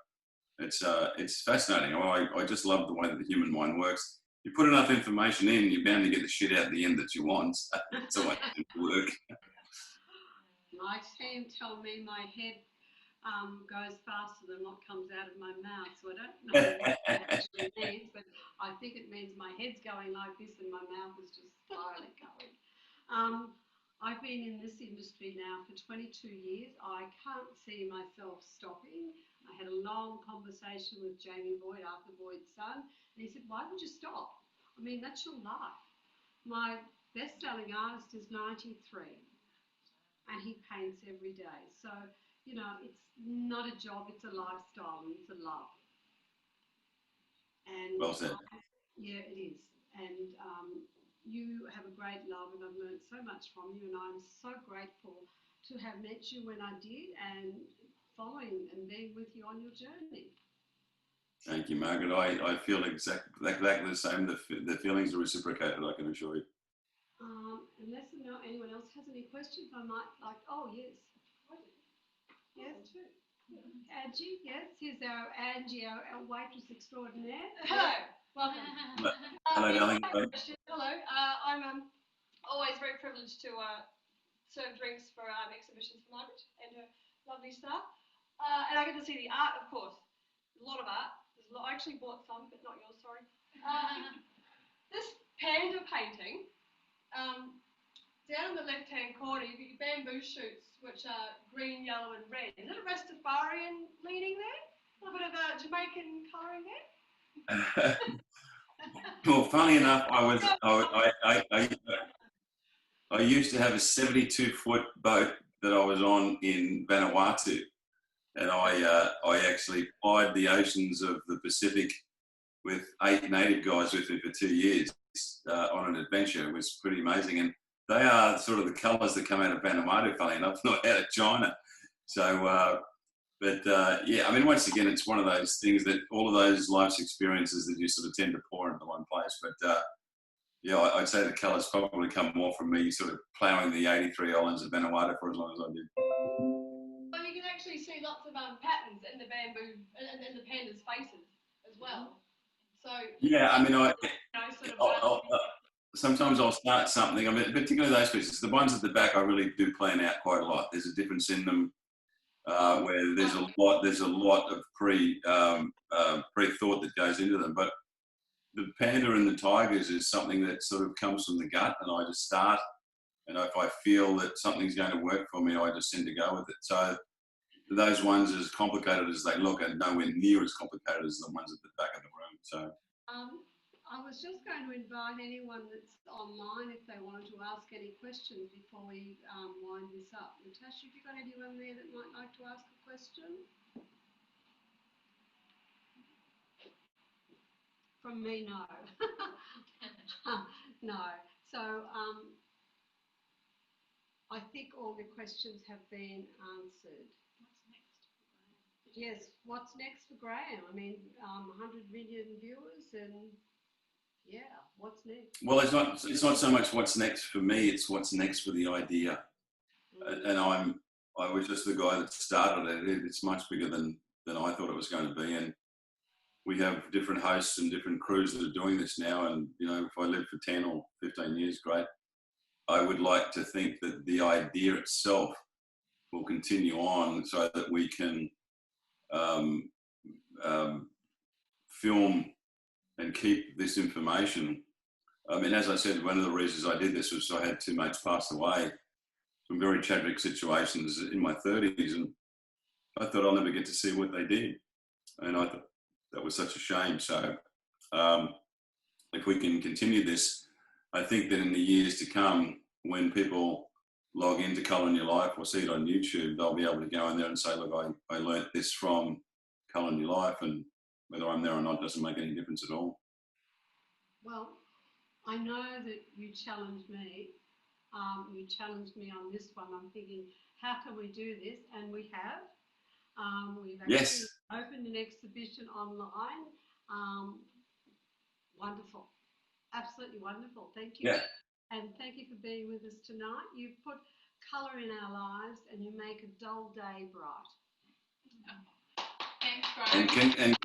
it's fascinating. I just love the way that the human mind works. You put enough information in, you're bound to get the shit out at the end that you want. So that's the way it work. My team tell me my head goes faster than what comes out of my mouth, so I don't know what that actually means, but I think it means my head's going like this and my mouth is just slowly going. I've been in this industry now for 22 years. I can't see myself stopping. I had a long conversation with Jamie Boyd, Arthur Boyd's son, and he said, why would you stop? I mean, that's your life. My best-selling artist is 93, and he paints every day. So, you know, it's not a job, it's a lifestyle, and it's a love. And Well said. yeah, it is. And you have a great love, and I've learned so much from you, and I'm so grateful to have met you when I did, and following and being with you on your journey. Thank you, Margaret. I feel exactly the same. The feelings are reciprocated, I can assure you. Unless anyone else has any questions, I might like, oh, yes. Yes, too. Angie, yes, here's our Angie, our waitress extraordinaire. Hello, welcome. Hello, darling. Hello, I'm always very privileged to serve drinks for exhibitions for Margaret and her lovely staff. And I get to see the art, of course. There's a lot of art. I actually bought some, but not yours, sorry. This panda painting, down in the left-hand corner, you've got your bamboo shoots, which are green, yellow, and red. Is it a Rastafarian leaning there? A little bit of a Jamaican colouring there? Well, funny enough, I used to have a 72-foot boat that I was on in Vanuatu, and I actually plied the oceans of the Pacific with 8 native guys with me for 2 years on an adventure. It was pretty amazing, and they are sort of the colours that come out of Vanuatu, funny enough, not out of China. So, yeah, I mean, once again, it's one of those things that all of those life's experiences that you sort of tend to pour into one place. But yeah, I'd say the colours probably come more from me sort of ploughing the 83 islands of Vanuatu for as long as I did. Well, you can actually see lots of patterns in the bamboo, in the pandas' faces as well. So yeah, I mean, sort of, sometimes I'll start something. I mean, particularly those pieces, the ones at the back, I really do plan out quite a lot. There's a difference in them where there's a lot of pre-thought that goes into them. But the panda and the tigers is something that sort of comes from the gut, and I just start. And if I feel that something's going to work for me, I just tend to go with it. So those ones, as complicated as they look, are nowhere near as complicated as the ones at the back of the room. So. I was just going to invite anyone that's online if they wanted to ask any questions before we wind this up. Natasha, have you got anyone there that might like to ask a question? From me, no. No. So I think all the questions have been answered. What's next? yes, what's next for Graeme? I mean, 100 million viewers, and yeah, what's next? Well, it's not so much what's next for me, it's what's next for the idea. And I was just the guy that started it. It's much bigger than I thought it was going to be. And we have different hosts and different crews that are doing this now. And, you know, if I live for 10 or 15 years, great. I would like to think that the idea itself will continue on so that we can film and keep this information. I mean, as I said, one of the reasons I did this was I had two mates pass away from very tragic situations in my 30s, and I thought I'll never get to see what they did. And I thought that was such a shame. So if we can continue this, I think that in the years to come, when people log into Colour in Your Life or see it on YouTube, they'll be able to go in there and say, look, I learnt this from Colour in Your Life, and whether I'm there or not doesn't make any difference at all. Well, I know that you challenged me. You challenged me on this one. I'm thinking, how can we do this? And we have. We've actually opened an exhibition online. Wonderful. Absolutely wonderful. Thank you. Yeah. And thank you for being with us tonight. You've put colour in our lives and you make a dull day bright. Thanks, Graeme. And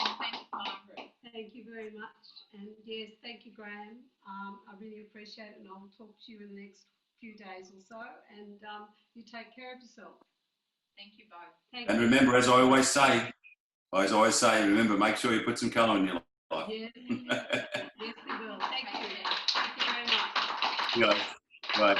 And thanks, Margaret. Thank you very much. And yes, thank you, Graeme. I really appreciate it, and I'll talk to you in the next few days or so. And you take care of yourself. Thank you both. Thank and you. remember, as I always say, remember, make sure you put some colour in your life. Yes, yes, we will. Thank you. Thank you very much. Yeah. Right.